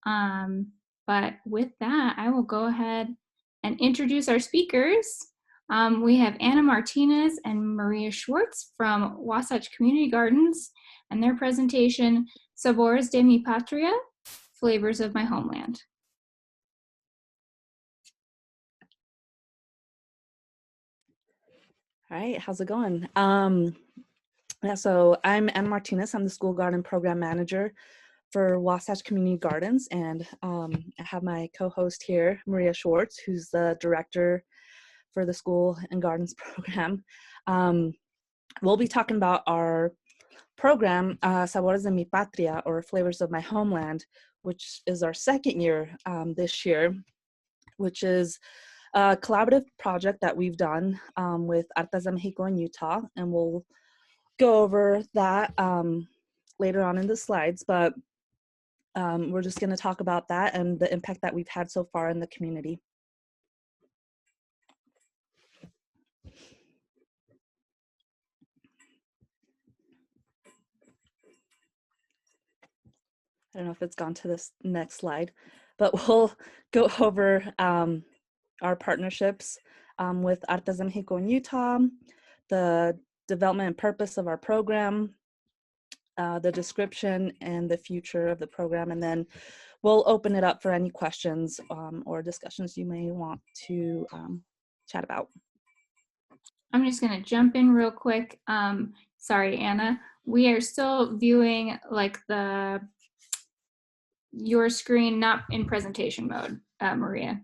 But with that, I will go ahead and introduce our speakers. We have Anna Martinez and Maria Schwarz from Wasatch Community Gardens and their presentation, Sabores de mi Patria, Flavors of My Homeland. All right, how's it going? So I'm Anna Martinez. I'm the School Garden Program Manager for Wasatch Community Gardens, and I have my co-host here, Maria Schwarz, who's the Director for the School and Gardens Program. We'll be talking about our program, Sabores de mi Patria, or Flavors of My Homeland, which is our second year this year, which is a collaborative project that we've done with Artes de Mexico in Utah, and we'll go over that later on in the slides, but we're just going to talk about that and the impact that we've had so far in the community. I don't know if it's gone to this next slide, but we'll go over our partnerships with Artes de Mexico in Utah, the development and purpose of our program, the description and the future of the program, and then we'll open it up for any questions or discussions you may want to chat about. I'm just going to jump in real quick. Sorry, Anna. We are still viewing like your screen, not in presentation mode, Maria.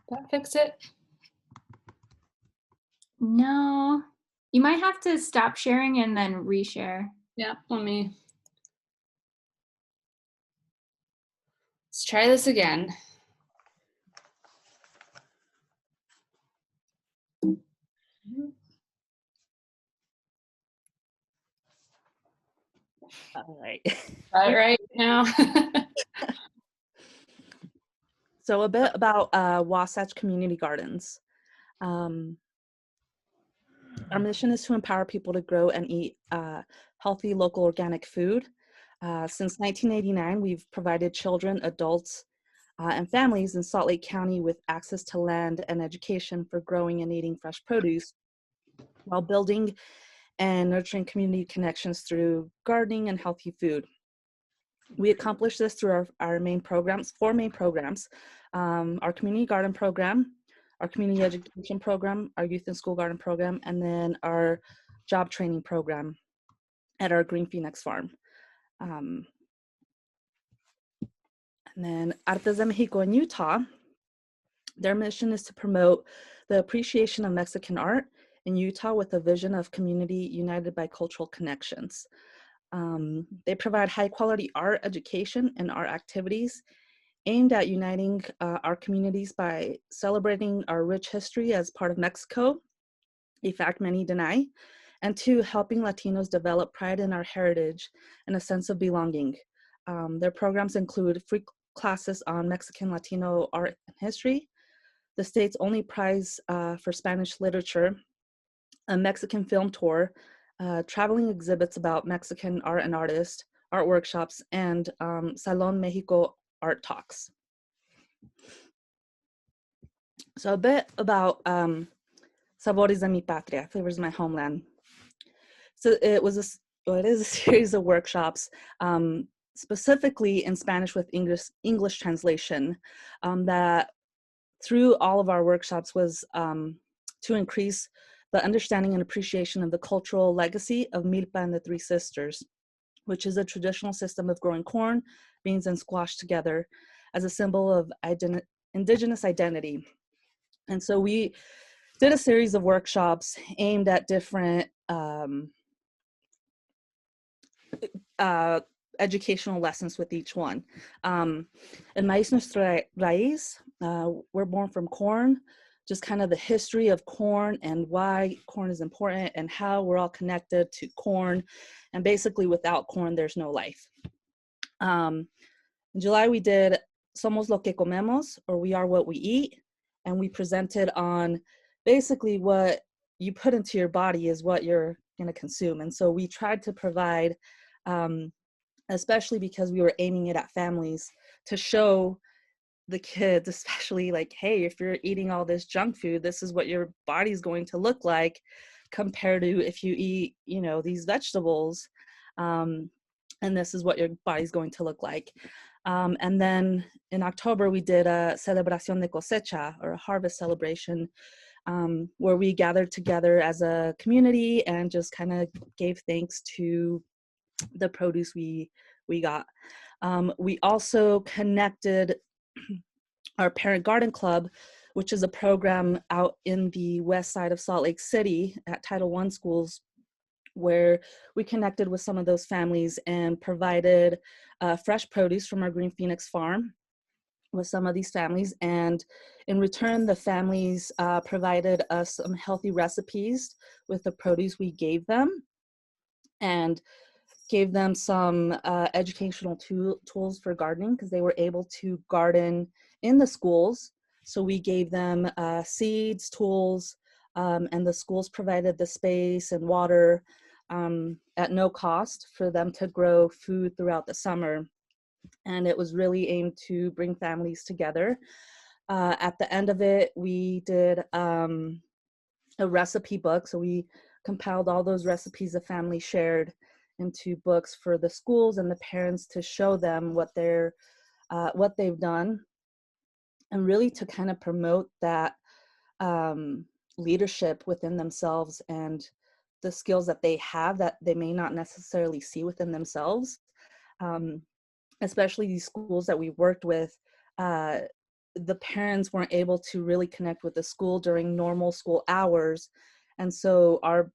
That fix it? No, you might have to stop sharing and then reshare. Yeah, let's try this again. All right. Got it right now. So a bit about Wasatch Community Gardens. Our mission is to empower people to grow and eat healthy local organic food. Since 1989, we've provided children, adults, and families in Salt Lake County with access to land and education for growing and eating fresh produce while building and nurturing community connections through gardening and healthy food. We accomplish this through our main programs, 4 main programs, our community garden program, our community education program, our youth and school garden program, and then our job training program at our Green Phoenix farm. And then Artes de Mexico in Utah, their mission is to promote the appreciation of Mexican art in Utah with a vision of community united by cultural connections. They provide high quality art education and art activities aimed at uniting our communities by celebrating our rich history as part of Mexico, a fact many deny, and 2, helping Latinos develop pride in our heritage and a sense of belonging. Their programs include free classes on Mexican Latino art and history, the state's only prize for Spanish literature, a Mexican film tour, traveling exhibits about Mexican art and artists, art workshops, and Salon Mexico art talks. So a bit about Sabores de mi Patria, Flavors of My Homeland. So it is a series of workshops, specifically in Spanish with English translation, that through all of our workshops was to increase the understanding and appreciation of the cultural legacy of Milpa and the Three Sisters, which is a traditional system of growing corn, beans, and squash together as a symbol of indigenous identity. And so we did a series of workshops aimed at different educational lessons with each one. In Maíz Nuestra Raíz, we're born from corn, just kind of the history of corn and why corn is important and how we're all connected to corn. And basically without corn, there's no life. In July, we did Somos lo que comemos, or We Are What We Eat. and we presented on basically what you put into your body is what you're going to consume. And so we tried to provide, especially because we were aiming it at families, to show the kids, especially, like, hey, if you're eating all this junk food, this is what your body's going to look like compared to if you eat, you know, these vegetables, and this is what your body's going to look like. And then in October, we did a celebración de cosecha, or a harvest celebration, where we gathered together as a community and just kind of gave thanks to the produce we got. We also connected our Parent Garden Club, which is a program out in the west side of Salt Lake City at Title I schools, where we connected with some of those families and provided fresh produce from our Green Phoenix farm with some of these families. And in return, the families provided us some healthy recipes with the produce we gave them, and gave them some educational tools for gardening, because they were able to garden in the schools. So we gave them seeds, tools, and the schools provided the space and water at no cost for them to grow food throughout the summer. And it was really aimed to bring families together. At the end of it, we did a recipe book. So we compiled all those recipes the family shared into books for the schools and the parents to show them what they've done, and really to kind of promote that leadership within themselves and the skills that they have that they may not necessarily see within themselves. Especially these schools that we worked with, the parents weren't able to really connect with the school during normal school hours. And so our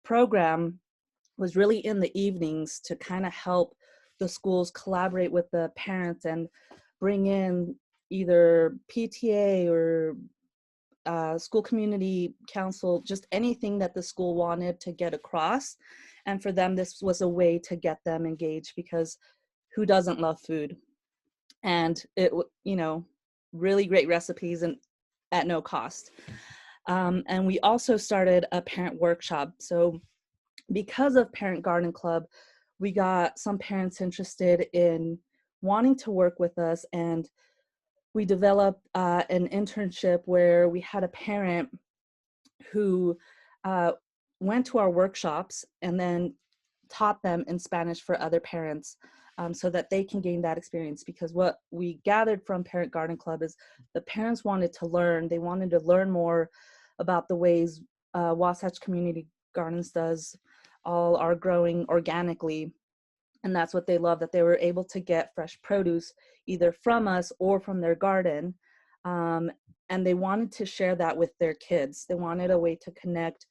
program was really in the evenings to kind of help the schools collaborate with the parents and bring in either PTA or school community council, just anything that the school wanted to get across. And for them, this was a way to get them engaged, because who doesn't love food? And it, you know, really great recipes and at no cost. And we also started a parent workshop. So because of Parent Garden Club, we got some parents interested in wanting to work with us, and we developed an internship where we had a parent who went to our workshops and then taught them in Spanish for other parents, so that they can gain that experience. Because what we gathered from Parent Garden Club is the parents wanted to learn. They wanted to learn more about the ways Wasatch Community Gardens does all our growing organically. And that's what they love, that they were able to get fresh produce either from us or from their garden. And they wanted to share that with their kids. They wanted a way to connect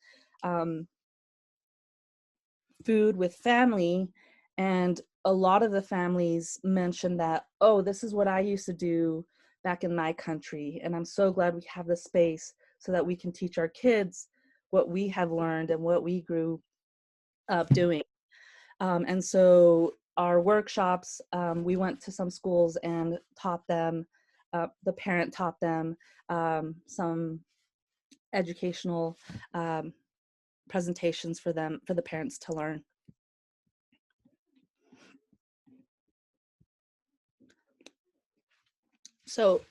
food with family. And a lot of the families mentioned that, oh, this is what I used to do back in my country. And I'm so glad we have the space so that we can teach our kids what we have learned and what we grew up doing. And so our workshops, we went to some schools and taught them, the parent taught them some educational presentations for them, for the parents to learn. So,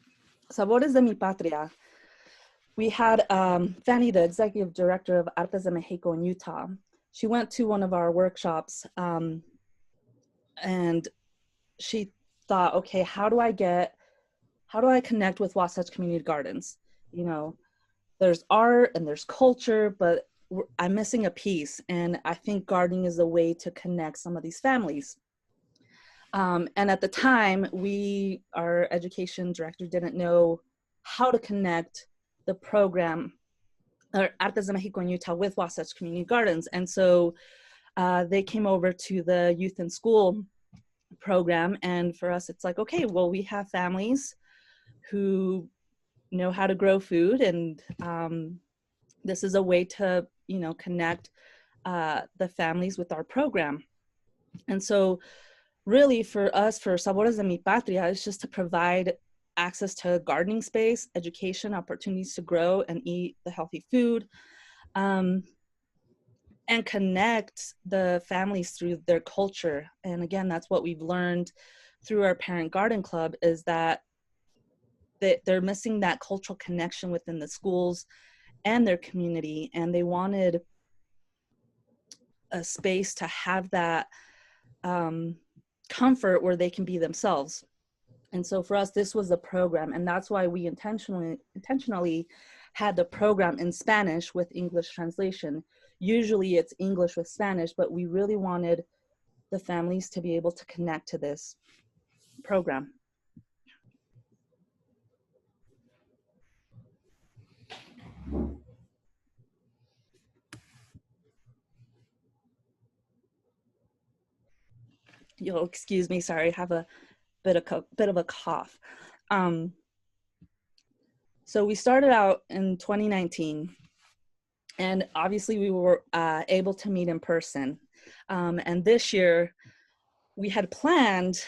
Sabores de mi Patria, we had Fanny, the executive director of Artes de Mexico in Utah. She went to one of our workshops, and she thought, okay, how do I connect with Wasatch Community Gardens? You know, there's art and there's culture, but I'm missing a piece. And I think gardening is a way to connect some of these families. And at the time, our education director didn't know how to connect the program, or Artes de Mexico in Utah, with Wasatch Community Gardens. And so they came over to the youth and school program. And for us, it's like, okay, well, we have families who know how to grow food. And this is a way to, you know, connect the families with our program. And so really for us, for Sabores de mi Patria, is just to provide access to gardening space, education, opportunities to grow and eat the healthy food, and connect the families through their culture. And again, that's what we've learned through our parent garden club, is that they're missing that cultural connection within the schools and their community, and they wanted a space to have that comfort where they can be themselves. And so for us, this was a program, and that's why we intentionally had the program in Spanish with English translation. Usually it's English with Spanish, but we really wanted the families to be able to connect to this program. You'll excuse me, sorry, I have a bit of a cough. So we started out in 2019, and obviously we were able to meet in person. And this year we had planned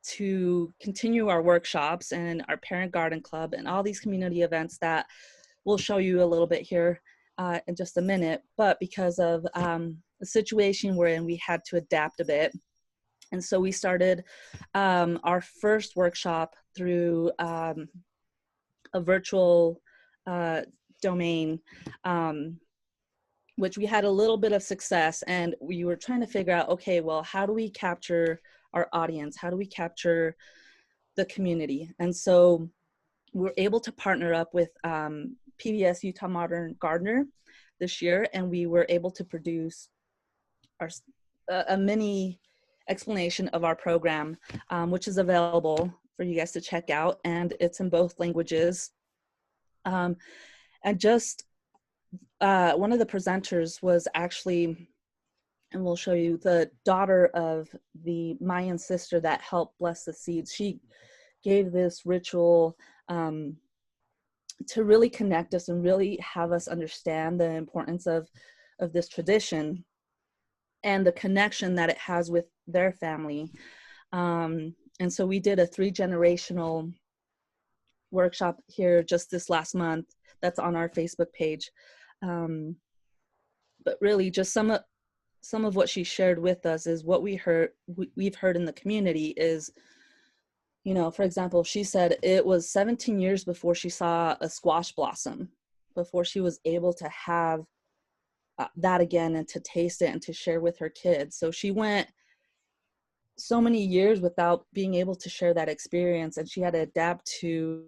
to continue our workshops and our parent garden club and all these community events that we'll show you a little bit here in just a minute. But because of the situation we're in, we had to adapt a bit. And so we started our first workshop through a virtual domain, which we had a little bit of success, and we were trying to figure out, okay, well, how do we capture our audience? How do we capture the community? And so we were able to partner up with PBS Utah Modern Gardener this year, and we were able to produce a mini explanation of our program, which is available for you guys to check out, and it's in both languages. And just one of the presenters was actually, and we'll show you, the daughter of the Mayan sister that helped bless the seeds. She gave this ritual to really connect us and really have us understand the importance of this tradition and the connection that it has with their family. And so we did a 3-generational workshop here just this last month that's on our Facebook page. But really just some of what she shared with us is what we've heard in the community is, you know, for example, she said it was 17 years before she saw a squash blossom, before she was able to have that again and to taste it and to share with her kids. So she went so many years without being able to share that experience, and she had to adapt to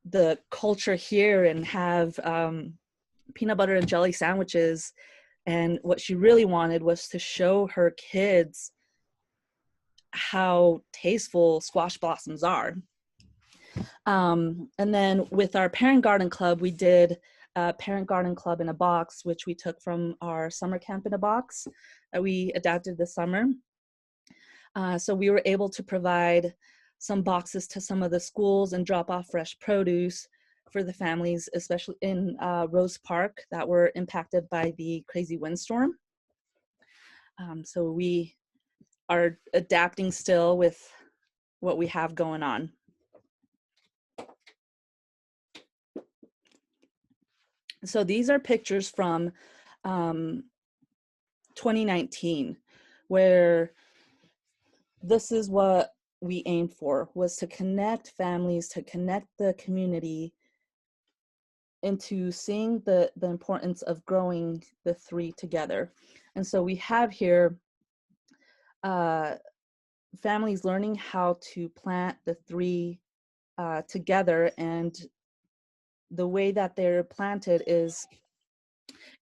the culture here and have peanut butter and jelly sandwiches. And what she really wanted was to show her kids how tasteful squash blossoms are. And then with our parent garden club, we did a parent garden club in a box, which we took from our summer camp in a box that we adapted this summer. So we were able to provide some boxes to some of the schools and drop off fresh produce for the families, especially in Rose Park, that were impacted by the crazy windstorm. So we are adapting still with what we have going on. So these are pictures from 2019, where this is what we aimed for, was to connect families, to connect the community into seeing the importance of growing the three together. And so we have here families learning how to plant the three together, and the way that they're planted is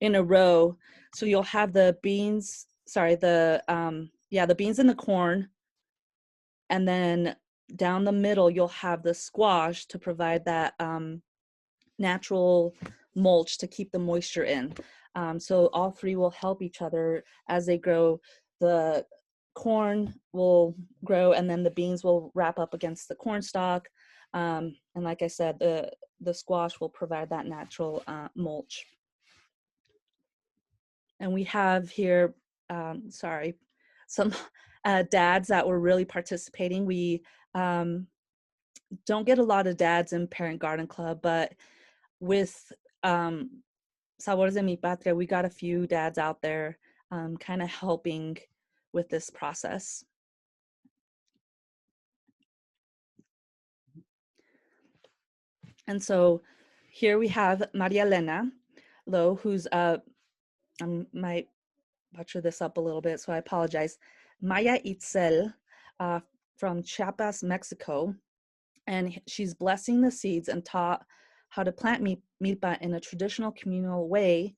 in a row. So you'll have the beans, the beans and the corn, and then down the middle you'll have the squash to provide that natural mulch to keep the moisture in. So all three will help each other as they grow. The corn will grow, and then the beans will wrap up against the corn stalk. And like I said, the squash will provide that natural mulch. And we have here, some dads that were really participating. We don't get a lot of dads in Parent Garden Club, but with Sabores de mi Patria, we got a few dads out there kind of helping with this process. And so here we have Maria Elena Lowe, who's I might butcher this up a little bit, so I apologize. Maya Itzel from Chiapas, Mexico, and she's blessing the seeds and taught how to plant milpa in a traditional communal way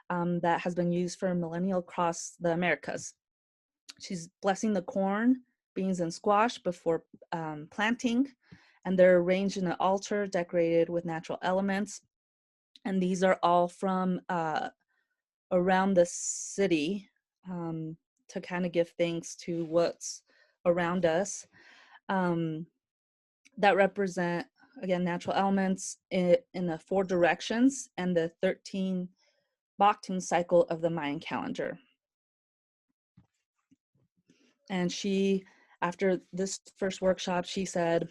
that has been used for millennia across the Americas. She's blessing the corn, beans, and squash before planting, and they're arranged in an altar decorated with natural elements. And these are all from around the city to kind of give thanks to what's around us that represent, again, natural elements in the 4 directions and the 13 Baktun cycle of the Mayan calendar. And she, after this first workshop, she said,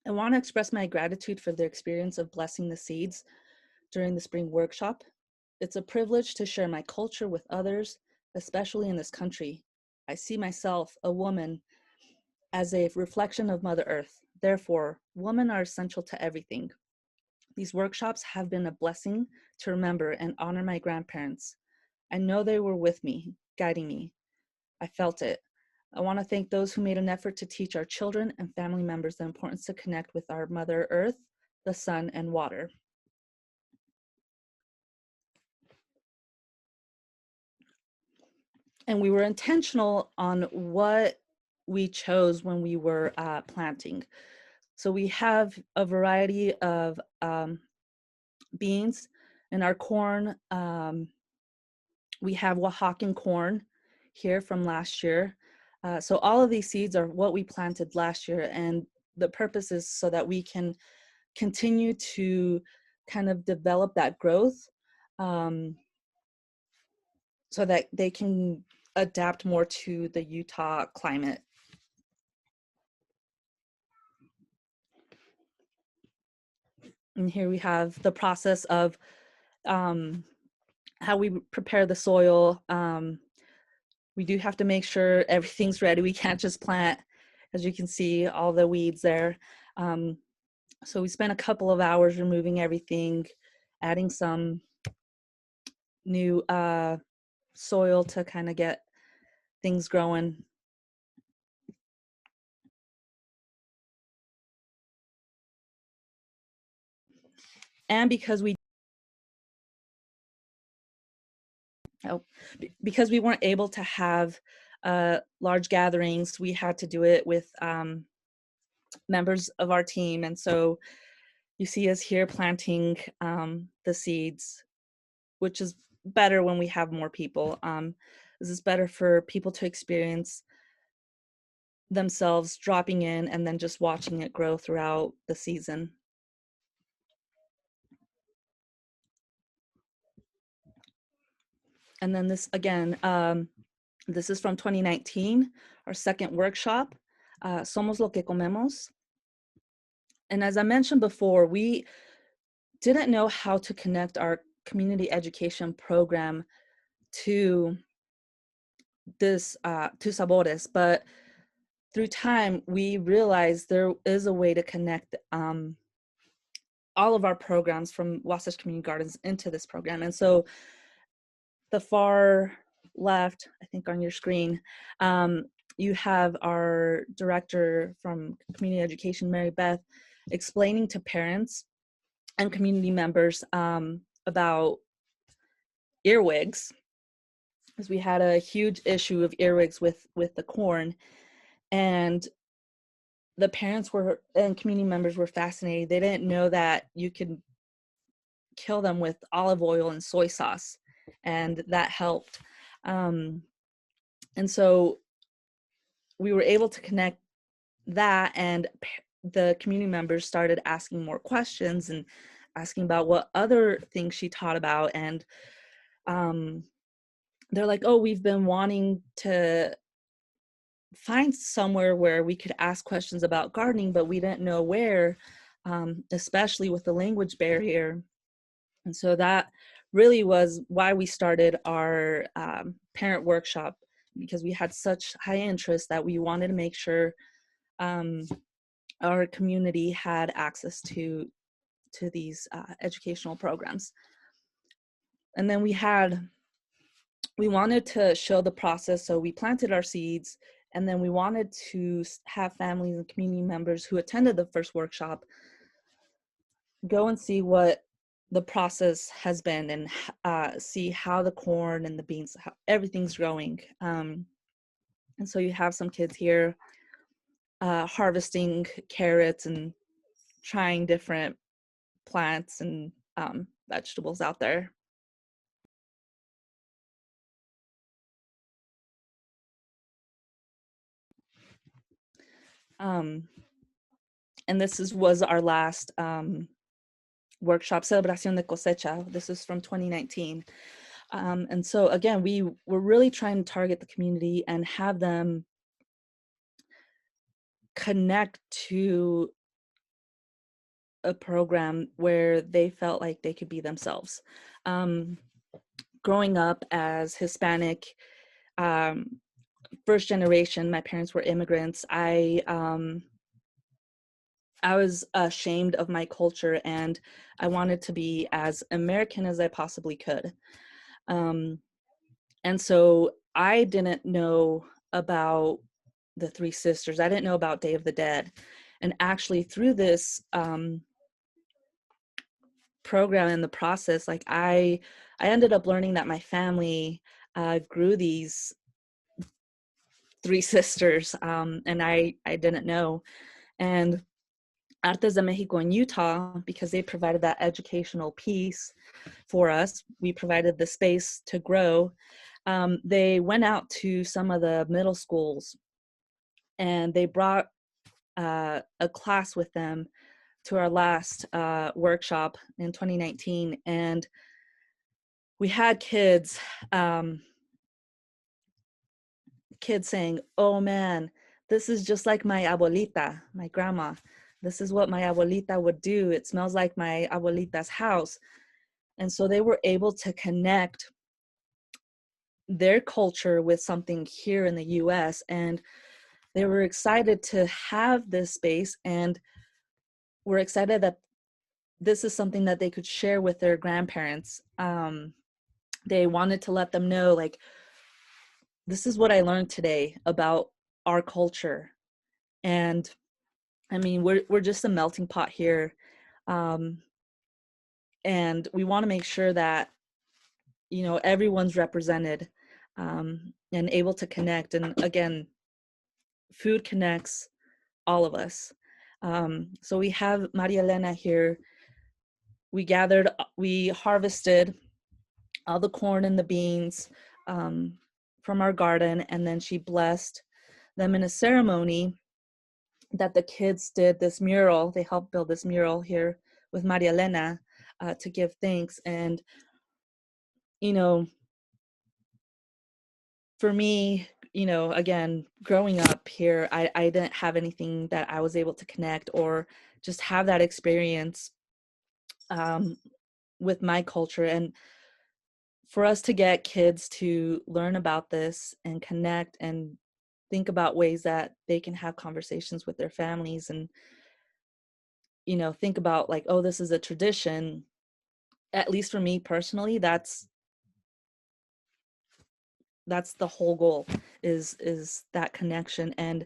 I want to express my gratitude for the experience of blessing the seeds during the spring workshop. It's a privilege to share my culture with others, especially in this country. I see myself, a woman, as a reflection of Mother Earth. Therefore, women are essential to everything. These workshops have been a blessing to remember and honor my grandparents. I know they were with me, guiding me. I felt it. I want to thank those who made an effort to teach our children and family members the importance to connect with our Mother Earth, the sun, and water. And we were intentional on what we chose when we were planting. So we have a variety of beans. In our corn, we have Oaxacan corn here from last year. So all of these seeds are what we planted last year, and the purpose is so that we can continue to kind of develop that growth so that they can adapt more to the Utah climate. And here we have the process of how we prepare the soil. We do have to make sure everything's ready. We can't just plant, as you can see, all the weeds there. So we spent a couple of hours removing everything, adding some new soil to kind of get things growing. And because we weren't able to have large gatherings, we had to do it with members of our team. And so you see us here planting the seeds, which is better when we have more people. This is better for people to experience themselves dropping in and then just watching it grow throughout the season. And then this, again, this is from 2019, our second workshop, Somos lo que comemos. And as I mentioned before, we didn't know how to connect our community education program to this, to Sabores, but through time, we realized there is a way to connect all of our programs from Wasatch Community Gardens into this program. And so the far left, I think on your screen, you have our director from community education, Mary Beth, explaining to parents and community members about earwigs, because we had a huge issue of earwigs with the corn. And the parents were and community members were fascinated. They didn't know that you could kill them with olive oil and soy sauce, and that helped. And so we were able to connect that, and the community members started asking more questions and asking about what other things she taught about. And they're like, oh, we've been wanting to find somewhere where we could ask questions about gardening, but we didn't know where, especially with the language barrier. And so that really was why we started our parent workshop, because we had such high interest that we wanted to make sure our community had access to these educational programs. And then we wanted to show the process, so we planted our seeds, and then we wanted to have families and community members who attended the first workshop go and see what the process has been, and see how the corn and the beans, how everything's growing. And so you have some kids here harvesting carrots and trying different plants and vegetables out there. And this was our last workshop, Celebración de Cosecha. This is from 2019. And so again, we were really trying to target the community and have them connect to a program where they felt like they could be themselves. Growing up as Hispanic, first generation, my parents were immigrants. I was ashamed of my culture, and I wanted to be as American as I possibly could. And so I didn't know about the Three Sisters. I didn't know about Day of the Dead. And actually through this program in the process, like I ended up learning that my family grew these Three Sisters, and I didn't know. And Artes de Mexico in Utah, because they provided that educational piece for us, we provided the space to grow. They went out to some of the middle schools, and they brought a class with them to our last workshop in 2019. And we had kids saying, "Oh man, this is just like my abuelita, my grandma. This is what my abuelita would do. It smells like my abuelita's house." And so they were able to connect their culture with something here in the US, and they were excited to have this space, and were excited that this is something that they could share with their grandparents. They wanted to let them know, like, this is what I learned today about our culture. And I mean, we're just a melting pot here. And we want to make sure that, you know, everyone's represented and able to connect. And again, food connects all of us. So we have Maria Elena here. We harvested all the corn and the beans from our garden, and then she blessed them in a ceremony that the kids did this mural. They helped build this mural here with Maria Elena to give thanks. And, you know, for me, you know, again, growing up here, I didn't have anything that I was able to connect or just have that experience with my culture. And for us to get kids to learn about this and connect and think about ways that they can have conversations with their families, and, you know, think about like, oh, this is a tradition. At least for me personally, that's the whole goal, is that connection and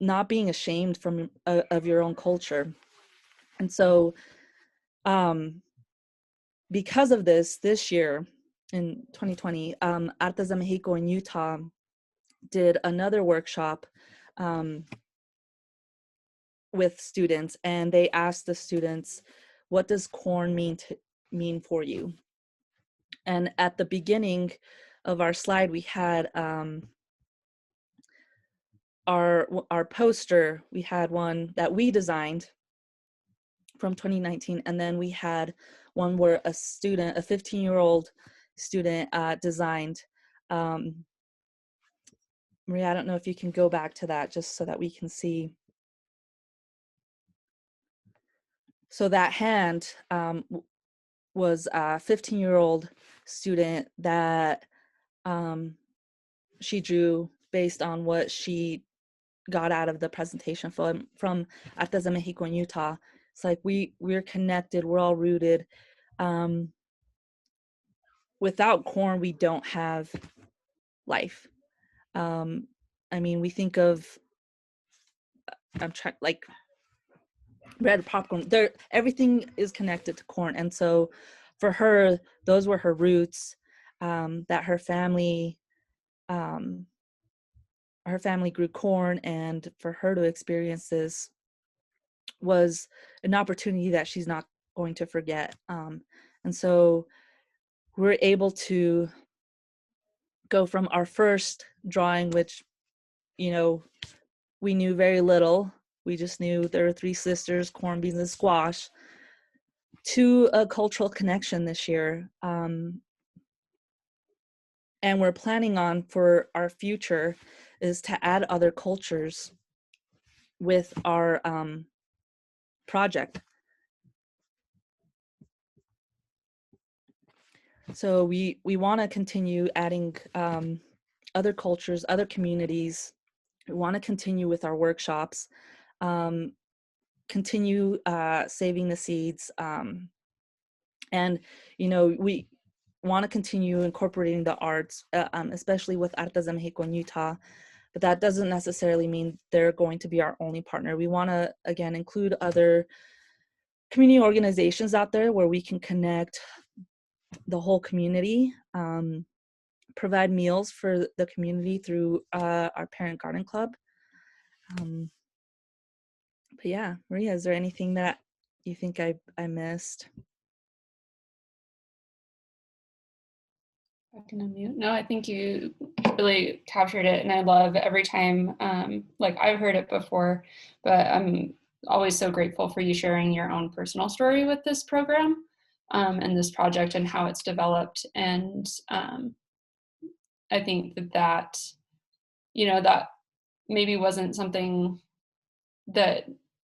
not being ashamed from of your own culture. And so because of this year in 2020, Artes de Mexico in Utah did another workshop with students, and they asked the students, what does corn mean for you? And at the beginning of our slide, we had our poster. We had one that we designed from 2019, and then we had one where a 15-year-old student designed Maria, I don't know if you can go back to that just so that we can see. So that hand was a 15-year-old student that she drew based on what she got out of the presentation from Artes de Mexico in Utah. It's like we're connected, we're all rooted. Without corn, we don't have life. I mean, we think of like bread, popcorn. Everything is connected to corn, and so for her, those were her roots. That her family grew corn, and for her to experience this was an opportunity that she's not going to forget. And so we're able to go from our first drawing, which, you know, we knew very little. We just knew there were three sisters, corn, beans, and squash, to a cultural connection this year. And we're planning on, for our future, is to add other cultures with our project. So we want to continue adding other cultures, other communities. We want to continue with our workshops, continue saving the seeds, and we want to continue incorporating the arts, especially with Artes de Mexico in Utah. But that doesn't necessarily mean they're going to be our only partner. We want to, again, include other community organizations out there where we can connect the whole community, provide meals for the community through our parent garden club. But yeah, Maria, is there anything that you think I missed? I can unmute. No, I think you really captured it, and I love every time, like I've heard it before, but I'm always so grateful for you sharing your own personal story with this program and this project and how it's developed. And I think that that maybe wasn't something that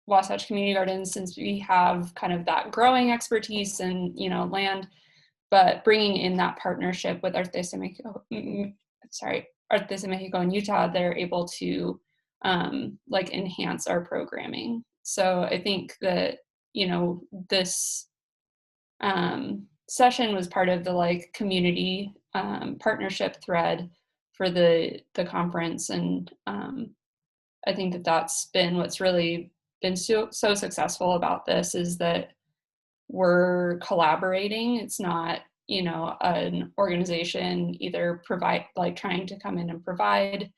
Wasatch Community Gardens, since we have kind of that growing expertise and land, but bringing in that partnership with Artes de Mexico in Utah, they're able to like enhance our programming. So I think that this session was part of the like community partnership thread for the conference, and I think that that's been what's really been so successful about this, is that we're collaborating. It's not an organization either trying to come in and provide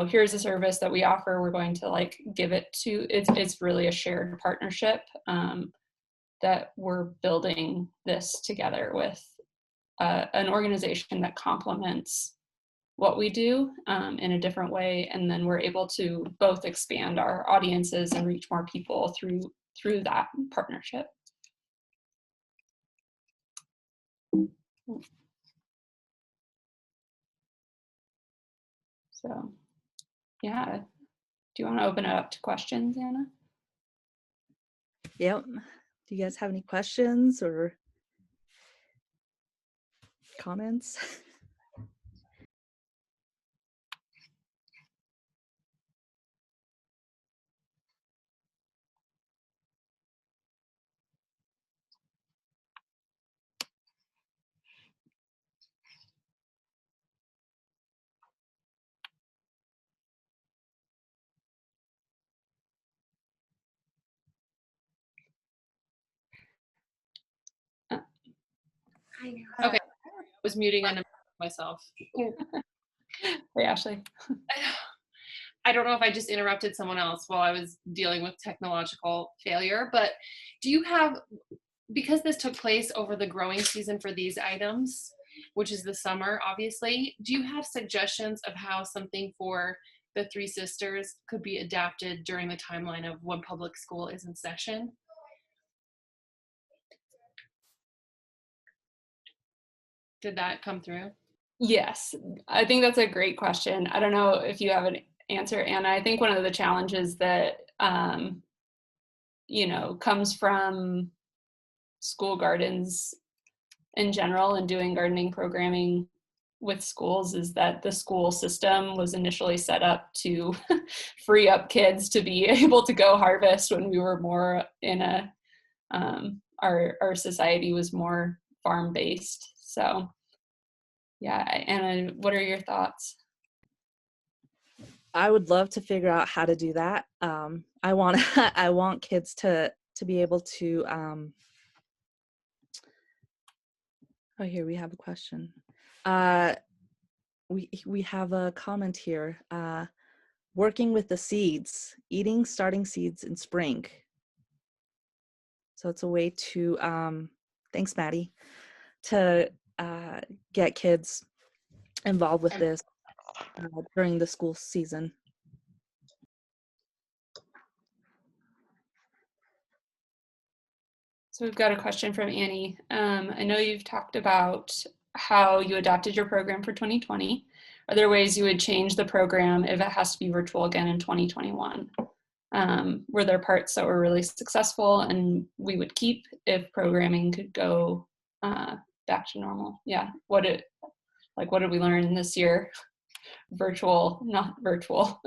here's a service that we offer, we're going to like give it to. It's really a shared partnership that we're building this together with an organization that complements what we do in a different way, and then we're able to both expand our audiences and reach more people through that partnership. So yeah, do you want to open it up to questions, Anna? Yep. Do you guys have any questions or comments? Okay, I was muting on myself. Hey, Ashley. I don't know if I just interrupted someone else while I was dealing with technological failure, but do you have, because this took place over the growing season for these items, which is the summer, obviously, do you have suggestions of how something for the Three Sisters could be adapted during the timeline of when public school is in session? Did that come through? Yes, I think that's a great question. I don't know if you have an answer, Anna. I think one of the challenges that, comes from school gardens in general and doing gardening programming with schools is that the school system was initially set up to free up kids to be able to go harvest when we were more in our society was more farm based. So yeah, Anna, what are your thoughts? I would love to figure out how to do that. I want I want kids to be able to. Oh, here we have a question. We have a comment here. Working with the seeds, starting seeds in spring. So it's a way to, thanks, Maddie, to get kids involved with this during the school season. So we've got a question from Annie. I know you've talked about how you adapted your program for 2020. Are there ways you would change the program if it has to be virtual again in 2021? Were there parts that were really successful and we would keep if programming could go back to normal? Yeah, what did we learn this year? Virtual, not virtual.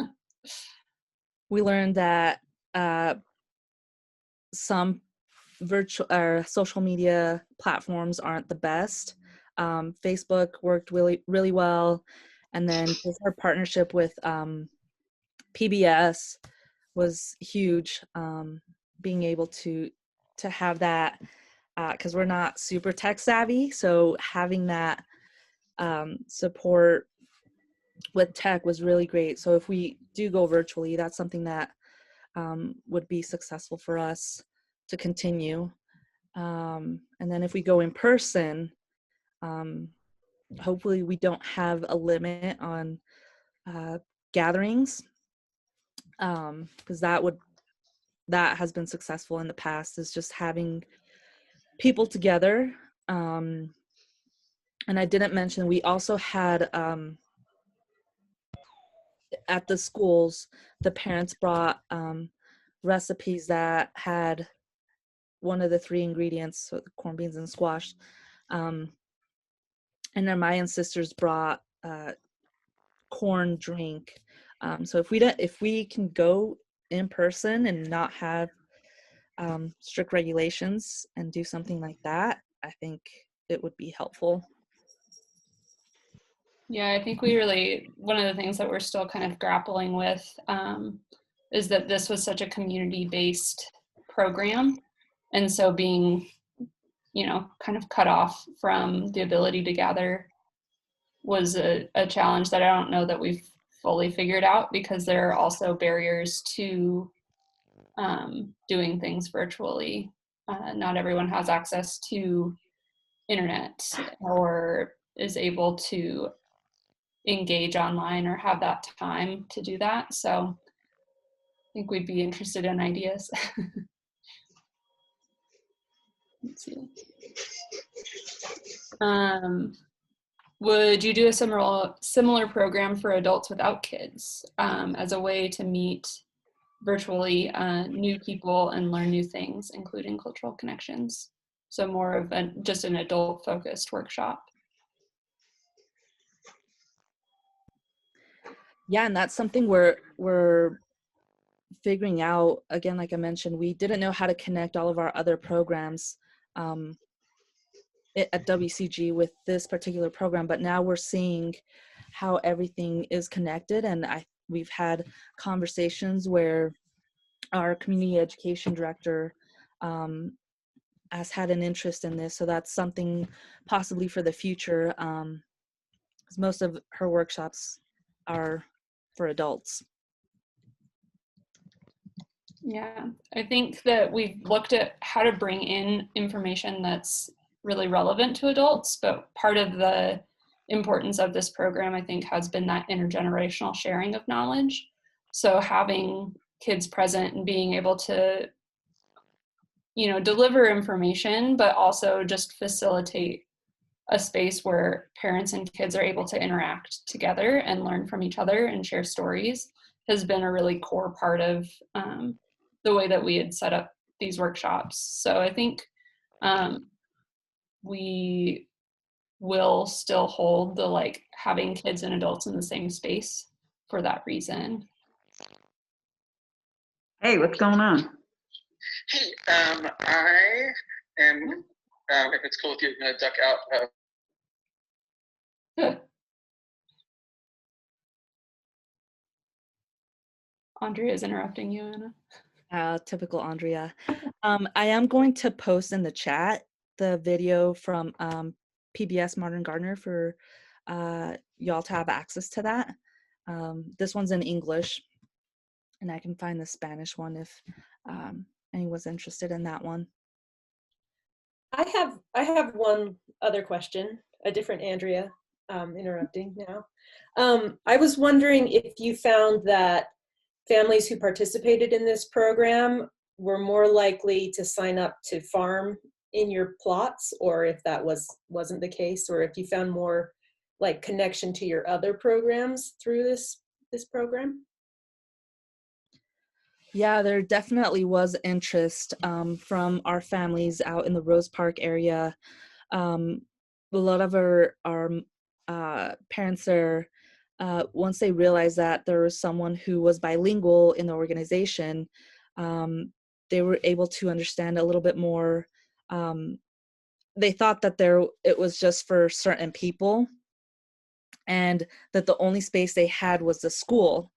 We learned that some virtual or social media platforms aren't the best. Facebook worked really, really well. And then our partnership with PBS was huge. Being able to have that, because we're not super tech savvy. So having that support with tech was really great. So if we do go virtually, that's something that would be successful for us to continue. And then if we go in person, hopefully we don't have a limit on gatherings, because that has been successful in the past, is just having people together. And I didn't mention, we also had at the schools, the parents brought recipes that had one of the 3 ingredients, so the corn, beans, and squash. And then my ancestors brought corn drink. So if we can go in person and not have strict regulations and do something like that, I think it would be helpful. Yeah, I think one of the things that we're still kind of grappling with is that this was such a community-based program. And so being, kind of cut off from the ability to gather was a challenge that I don't know that we've fully figured out, because there are also barriers to doing things virtually. Not everyone has access to internet or is able to engage online or have that time to do that. So I think we'd be interested in ideas. Let's see. Would you do a similar program for adults without kids as a way to meet virtually new people and learn new things, including cultural connections? So more of just an adult-focused workshop. Yeah, and that's something we're figuring out. Again, like I mentioned, we didn't know how to connect all of our other programs at WCG with this particular program, but now we're seeing how everything is connected. And we've had conversations where our community education director has had an interest in this. So that's something possibly for the future, because most of her workshops are for adults. Yeah, I think that we've looked at how to bring in information that's really relevant to adults, but part of the importance of this program, I think, has been that intergenerational sharing of knowledge. So having kids present and being able to, deliver information, but also just facilitate a space where parents and kids are able to interact together and learn from each other and share stories has been a really core part of the way that we had set up these workshops. So I think we will still hold the like having kids and adults in the same space for that reason. Hey, what's going on? Hey, I am, if it's cool with you, I'm gonna duck out. Good. Andrea is interrupting you, Anna. Typical Andrea. I am going to post in the chat the video from PBS Modern Gardener for y'all to have access to that. This one's in English, and I can find the Spanish one if anyone's interested in that one. I have one other question, a different Andrea interrupting now. I was wondering if you found that families who participated in this program were more likely to sign up to farm in your plots, or if that wasn't the case, or if you found more like connection to your other programs through this program. Yeah, there definitely was interest from our families out in the Rose Park area. A lot of our parents are, once they realized that there was someone who was bilingual in the organization, they were able to understand a little bit more. They thought that it was just for certain people, and that the only space they had was the school.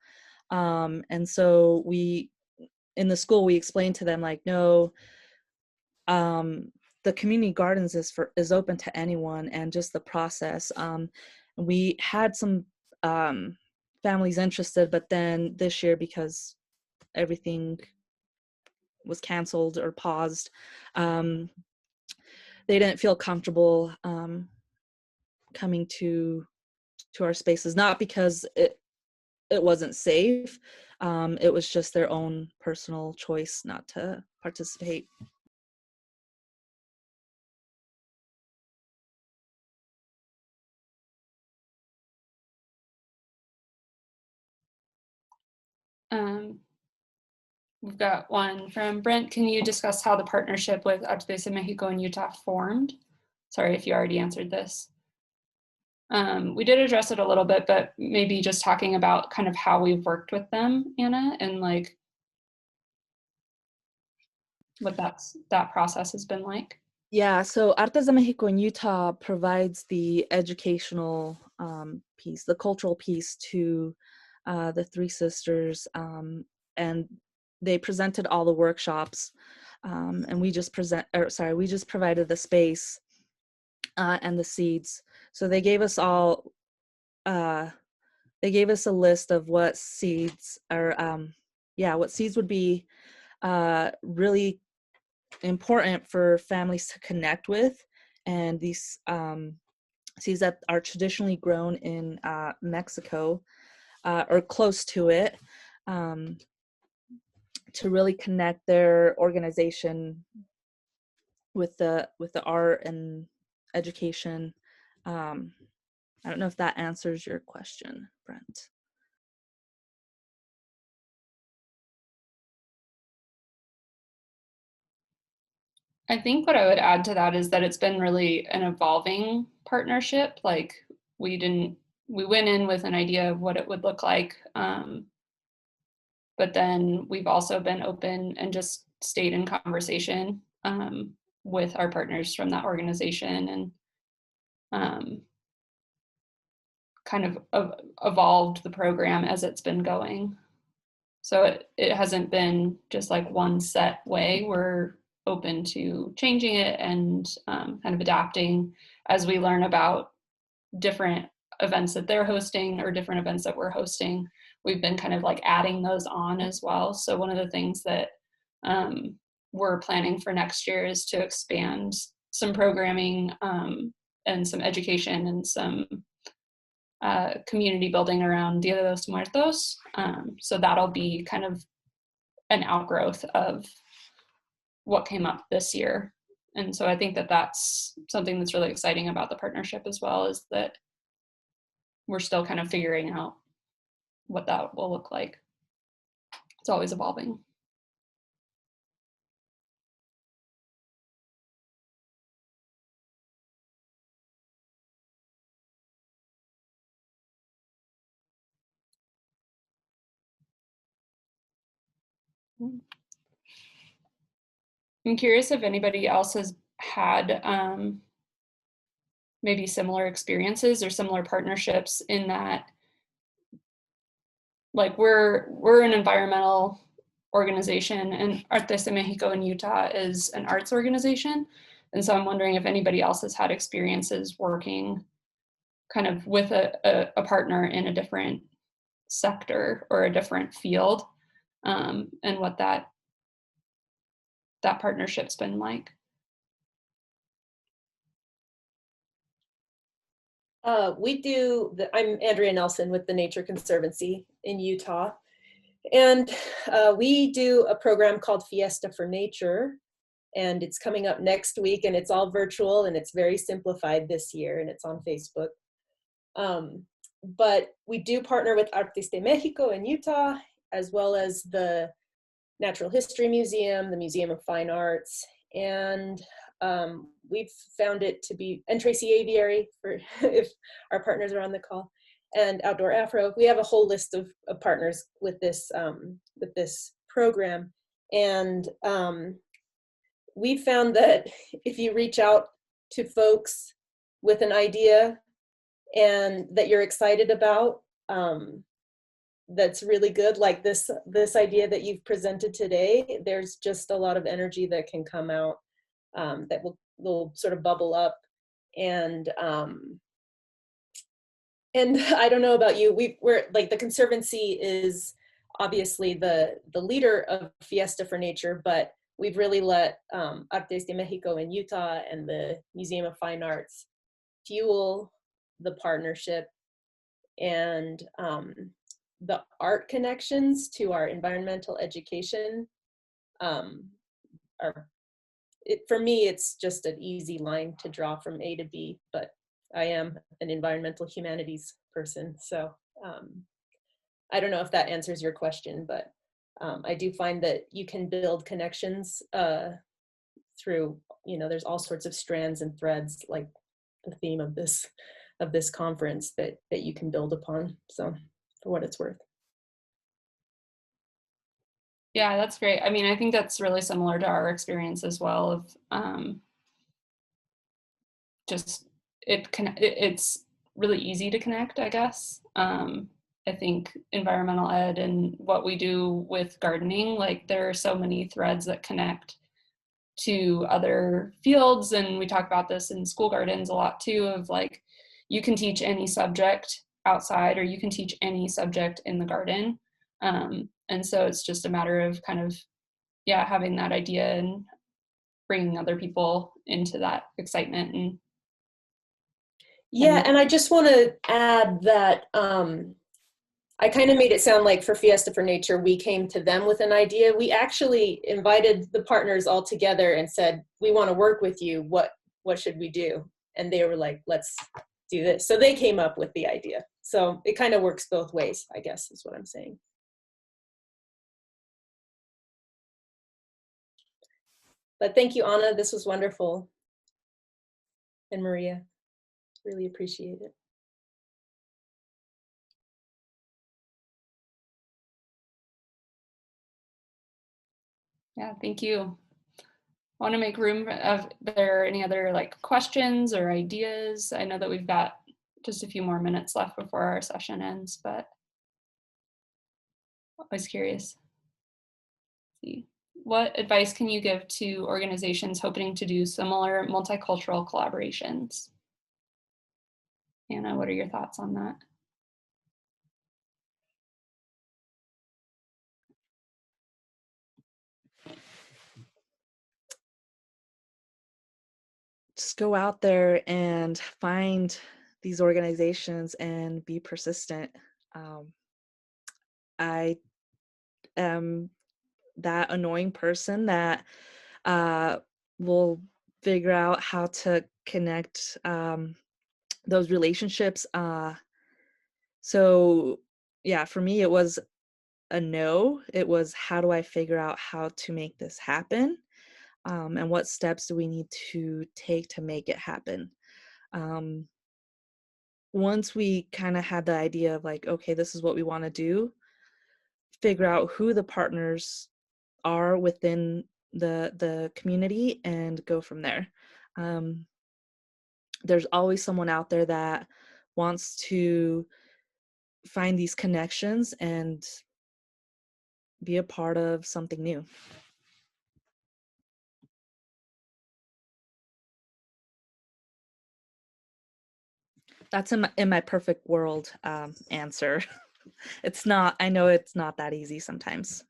And so in the school, we explained to them, like, no, the community gardens is open to anyone, and just the process. We had some families interested, but then this year, because everything was canceled or paused, they didn't feel comfortable coming to our spaces, not because it wasn't safe. It was just their own personal choice not to participate. We've got one from Brent. Can you discuss how the partnership with Artes de Mexico and Utah formed? Sorry if you already answered this. We did address it a little bit, but maybe just talking about kind of how we've worked with them, Anna, and like what that process has been like. Yeah, so Artes de Mexico in Utah provides the educational piece, the cultural piece to the Three Sisters, and they presented all the workshops, and we just provided the space and the seeds. So they gave us a list of what seeds would be really important for families to connect with, and these seeds that are traditionally grown in Mexico or close to it, to really connect their organization with the art and education. I don't know if that answers your question, Brent. I think what I would add to that is that it's been really an evolving partnership. Like we went in with an idea of what it would look like, but then we've also been open and just stayed in conversation with our partners from that organization, and kind of evolved the program as it's been going. So it hasn't been just like one set way. We're open to changing it and kind of adapting as we learn about different events that they're hosting or different events that we're hosting. We've been kind of like adding those on as well. So one of the things that we're planning for next year is to expand some programming and some education and some community building around Dia de los Muertos. So that'll be kind of an outgrowth of what came up this year And so I think that that's something that's really exciting about the partnership as well, is that we're still kind of figuring out what that will look like. It's always evolving. I'm curious if anybody else has had maybe similar experiences or similar partnerships, in that, like, we're an environmental organization, and Artes de Mexico in Utah is an arts organization. And so I'm wondering if anybody else has had experiences working kind of with a partner in a different sector or a different field, and what that partnership's been like. I'm Andrea Nelson with the Nature Conservancy in Utah. And we do a program called Fiesta for Nature. And it's coming up next week, and it's all virtual, and it's very simplified this year, and it's on Facebook. But we do partner with Artes de Mexico in Utah, as well as the Natural History Museum, the Museum of Fine Arts, and we've found it to be, and Tracy Aviary, for if our partners are on the call, and Outdoor Afro. We have a whole list of partners with this program, and we found that if you reach out to folks with an idea and that you're excited about, that's really good, like this idea that you've presented today, there's just a lot of energy that can come out, that will sort of bubble up. And I don't know about you, we're like, the Conservancy is obviously the leader of Fiesta for Nature, but we've really let Artes de Mexico in Utah and the Museum of Fine Arts fuel the partnership, and the art connections to our environmental education for me, it's just an easy line to draw from A to B, but I am an environmental humanities person, so I don't know if that answers your question, but I do find that you can build connections through, there's all sorts of strands and threads, like the theme of this conference, that you can build upon. So, for what it's worth. Yeah, that's great. I mean, I think that's really similar to our experience as well, of just it's really easy to connect, I guess. I think environmental ed and what we do with gardening, like, there are so many threads that connect to other fields, and we talk about this in school gardens a lot too, of like, you can teach any subject outside, or you can teach any subject in the garden, and so it's just a matter of kind of, yeah, having that idea and bringing other people into that excitement. And yeah, and I just want to add that I kind of made it sound like for Fiesta for Nature, we came to them with an idea. We actually invited the partners all together and said, we want to work with you. What should we do? And they were like, let's do this. So they came up with the idea. So it kind of works both ways, I guess, is what I'm saying. But thank you, Anna. This was wonderful. And Maria, really appreciate it. yeah, thank you. I want to make room. If there are any other like questions or ideas? I know that we've got just a few more minutes left before our session ends, but I was curious. Let's see. What advice can you give to organizations hoping to do similar multicultural collaborations? Anna, what are your thoughts on that? Just go out there and find these organizations and be persistent. I am that annoying person that will figure out how to connect those relationships. So yeah, for me, it was a no. It was, how do I figure out how to make this happen? And what steps do we need to take to make it happen? Once we kind of had the idea of like, okay, this is what we want to do, figure out who the partners are within the community and go from there. There's always someone out there that wants to find these connections and be a part of something new. That's in my perfect world answer. It's not, I know it's not that easy sometimes.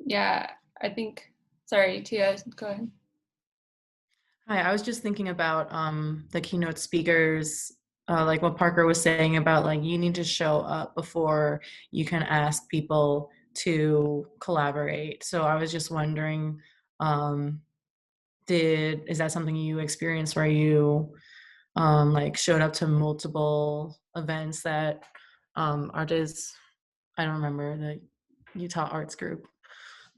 Yeah, I think, sorry, Tia, go ahead. Hi, I was just thinking about the keynote speakers, like what Parker was saying about like you need to show up before you can ask people to collaborate. So I was just wondering, is that something you experienced where you like showed up to multiple events that artists, I don't remember the Utah Arts Group,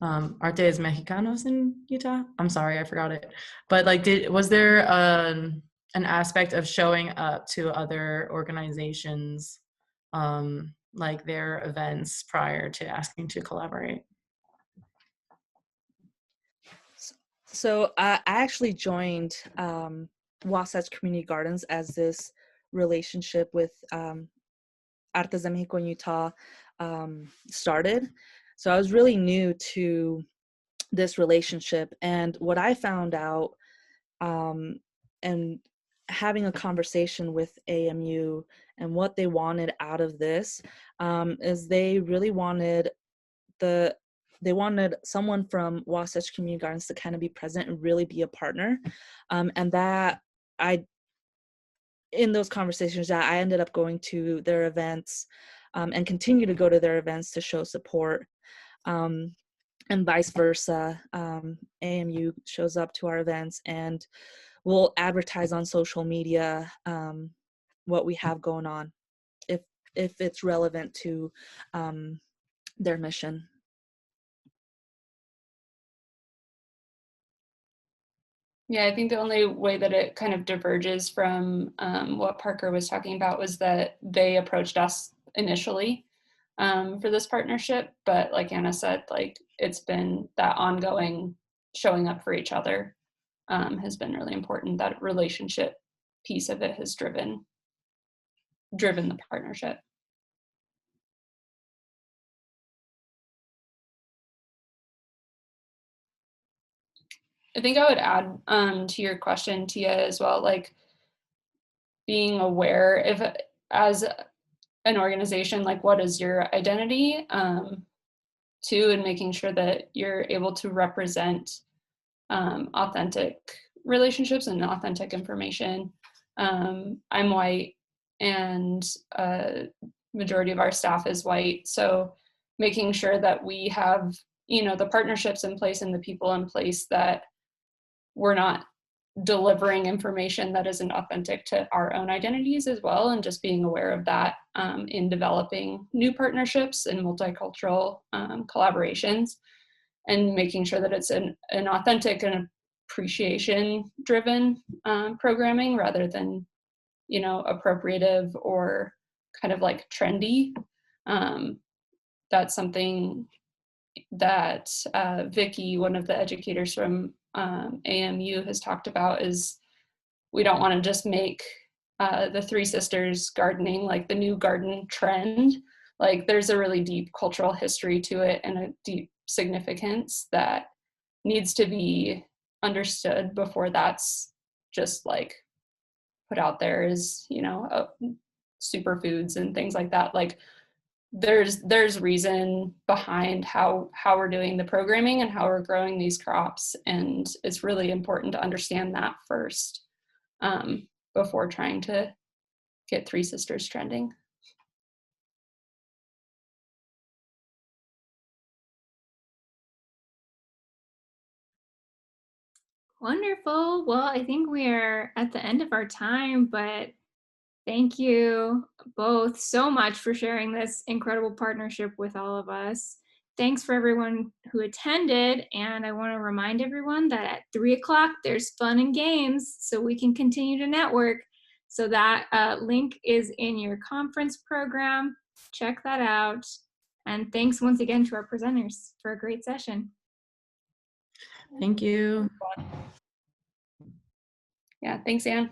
Artes Mexicanos in Utah. I'm sorry, I forgot it. But like, was there an aspect of showing up to other organizations, like their events prior to asking to collaborate? So I actually joined Wasatch Community Gardens as this relationship with Artes de Mexico in Utah started. So I was really new to this relationship, and what I found out and having a conversation with AMU and what they wanted out of this is they really wanted someone from Wasatch Community Gardens to kind of be present and really be a partner, and that in those conversations that I ended up going to their events and continue to go to their events to show support, and vice versa. AMU shows up to our events and we'll advertise on social media what we have going on if it's relevant to their mission. Yeah, I think the only way that it kind of diverges from what Parker was talking about was that they approached us initially for this partnership. But like Anna said, like it's been that ongoing showing up for each other has been really important. That relationship piece of it has driven the partnership. I think I would add to your question, Tia, as well, like being aware if as an organization, like what is your identity too, and making sure that you're able to represent authentic relationships and authentic information. I'm white and majority of our staff is white. So making sure that we have, the partnerships in place and the people in place that we're not delivering information that isn't authentic to our own identities as well, and just being aware of that in developing new partnerships and multicultural collaborations, and making sure that it's an authentic and appreciation driven programming rather than appropriative or kind of like trendy. That's something that Vicky, one of the educators from AMU, has talked about, is we don't want to just make the Three Sisters gardening like the new garden trend. Like there's a really deep cultural history to it and a deep significance that needs to be understood before that's just like put out there as superfoods and things like that. Like there's reason behind how we're doing the programming and how we're growing these crops, and it's really important to understand that first before trying to get Three Sisters trending. Wonderful. Well, I think we are at the end of our time, but thank you both so much for sharing this incredible partnership with all of us. Thanks for everyone who attended. And I want to remind everyone that at 3 o'clock, there's fun and games so we can continue to network. So that link is in your conference program. Check that out. And thanks once again to our presenters for a great session. Thank you. Yeah, thanks, Anne.